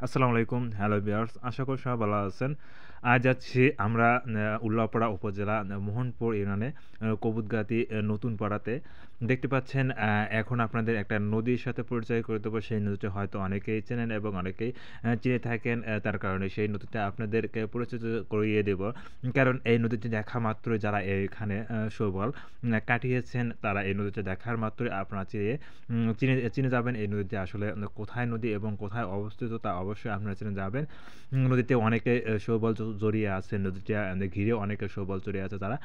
আসসালামু আলাইকুম। Hello viewers, আশা করি সবাই ভালো আছেন। আজ যাচ্ছি আমরা উল্লাপাড়া উপজেলা মোহনপুর ইউনিয়নে কবুতগাতি নতুন পাড়াতে। দেখতে পাচ্ছেন এখন আপনাদের একটা নদীর সাথে পরিচয় করে দেবো। সেই নদীটা হয়তো অনেকেই চেনেন এবং অনেকেই চিনে থাকেন। তার কারণে সেই নদীটা আপনাদেরকে পরিচিত করিয়ে দেব। কারণ এই নদীটি দেখা মাত্রই যারা এখানে শৈবাল কাটিয়েছেন তারা এই নদীটা দেখার মাত্রই আপনারা চিনে চিনে যাবেন এই নদীটি আসলে কোথায় নদী এবং কোথায় অবস্থিত তা অবশ্যই আপনারা জেনে যাবেন। নদীতে অনেকে শৈবাল জড়িয়ে আছে, নদীটা ঘিরে অনেকে শৈবাল জড়িয়ে আছে যারা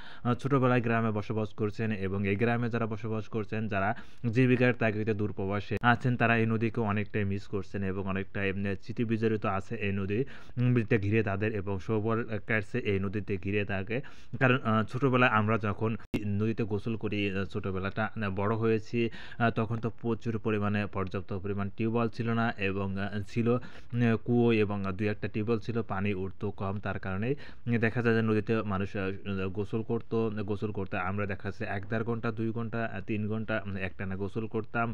ছোটবেলায় গ্রামে বসবাস করছেন এবং এই গ্রামে যারা বসবাস করছেন, যারা জীবিকার তাগিদে দূর প্রবাসে আছেন, তারা এই নদীকে অনেকটাই মিস করছেন এবং অনেকটাই স্মৃতি বিজড়িত আছে এই নদীটা ঘিরে তাদের এবং শৈবাল কাটছে এই নদীতে ঘিরে থাকে। কারণ ছোটবেলায় আমরা যখন নদীতে গোসল করি, ছোটবেলাটা বড় হয়েছি, তখন তো প্রচুর পরিমাণে পর্যাপ্ত পরিমাণ টিউবওয়েল ছিল না এবং ছিল কুয়ো এবং ২-১টা টিউবওয়েল ছিল, পানি উঠতো কম। তার কারণেই দেখা যায় যে নদীতে মানুষ গোসল করত। গোসল করতে আমরা দেখা যাচ্ছে ১-১.৫ ঘন্টা, ২ ঘন্টা, ৩ ঘন্টা একটানা গোসল করতাম।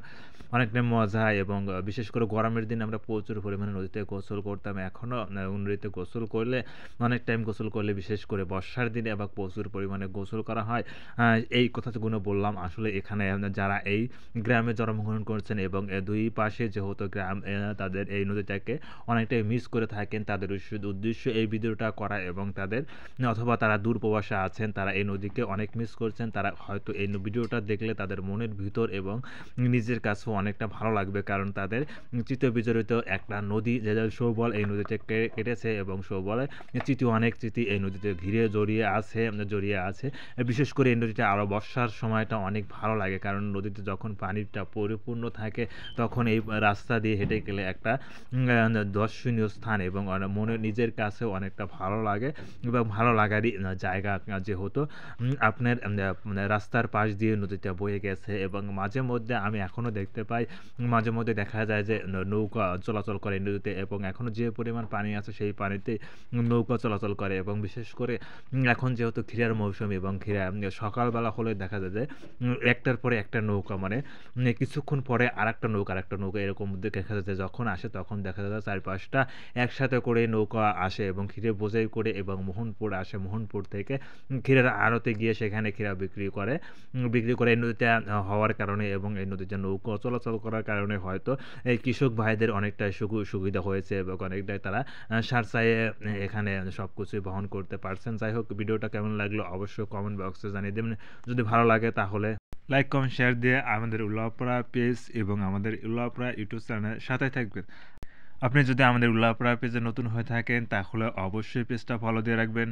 অনেকটা মজা এবং বিশেষ করে গরমের দিনে আমরা প্রচুর পরিমাণে নদীতে গোসল করতাম। এখনও নদীতে গোসল করলে অনেক টাইম গোসল করলে, বিশেষ করে বর্ষার দিনে আবার প্রচুর পরিমাণে গোসল করা হয়। এই কথাগুলো বললাম আসলে এখানে যারা এই গ্রামে জন্মগ্রহণ করছেন এবং দুই পাশে যেহেতু গ্রাম, তাদের এই নদীটাকে অনেকটাই মিস করে থাকেন। তাদের উদ্দেশ্য এই ভিডিওটা করা এবং তাদের অথবা তারা দূর প্রবাসে আছেন, তারা এই নদীকে অনেক মিস করছেন। তারা হয়তো এই ভিডিওটা দেখলে তাদের মনের ভিতর এবং নিজের কাছেও অনেকটা ভালো লাগবে, কারণ তাদের চিত্তবিজড়িত একটা নদী যে শৈবাল এই নদীতে কেটেছে এবং শৈবালের অনেক স্মৃতি এই নদীতে ঘিরে জড়িয়ে আছে। বিশেষ করে এই নদীটা আরও বর্ষার সময়টা অনেক ভালো লাগে, কারণ নদীতে যখন পানিটা পরিপূর্ণ থাকে তখন এই রাস্তা দিয়ে হেঁটে গেলে একটা দর্শনীয় স্থান এবং মনে নিজের কাছেও অনেকটা ভালো লাগে এবং ভালো লাগারই জায়গা। যেহেতু আপনার রাস্তার পাশ দিয়ে নদীটা বয়ে গেছে এবং মাঝে মধ্যে আমি এখনও দেখতে পাই, মাঝে মধ্যে দেখা যায় যে নৌকা চলাচল করে নদীতে এবং এখনও যে পরিমাণ পানি আছে সেই পানিতে নৌকা চলাচল করে। এবং বিশেষ করে এখন যেহেতু ক্ষীরার মৌসুম এবং ক্ষীরা সকালবেলা হলে দেখা যায় যে একটার পরে একটা নৌকা, মানে কিছুক্ষণ পরে আরেকটা নৌকা এরকম দেখা যাচ্ছে। যখন আসে তখন দেখা যায় ৪-৫টা একসাথে করে নৌকা আসে এবং ক্ষীরে বোঝাই করে এবং মোহনপুর আসে। মোহনপুর থেকে ক্ষীরের আড়তে গিয়ে সেখানে ক্ষীরা বিক্রি করে এই নদীতে হওয়ার কারণে এবং এই নদীতে নৌকা চলাচল করার কারণে হয়তো এই কৃষক ভাইদের অনেকটাই সুবিধা হয়েছে এবং অনেকটাই তারা সাশ্রয়ে এখানে সব কিছুই বহন করতে পারছেন। যাই হোক, ভিডিওটা কেমন লাগলো অবশ্যই কমেন্ট বক্সে জানিয়ে দেবেন। যদি ভালো লাগে তাহলে লাইক, কমেন্ট, শেয়ার দিয়ে আমাদের উল্লাপাড়া পেজ এবং আমাদের উল্লাপাড়া ইউটিউব চ্যানেলের সাথে থাকবেন। আপনি যদি আমাদের উল্লাপাড়া পেজে নতুন হয়ে থাকেন তাহলে অবশ্যই পেজটা ফলো দিয়ে রাখবেন।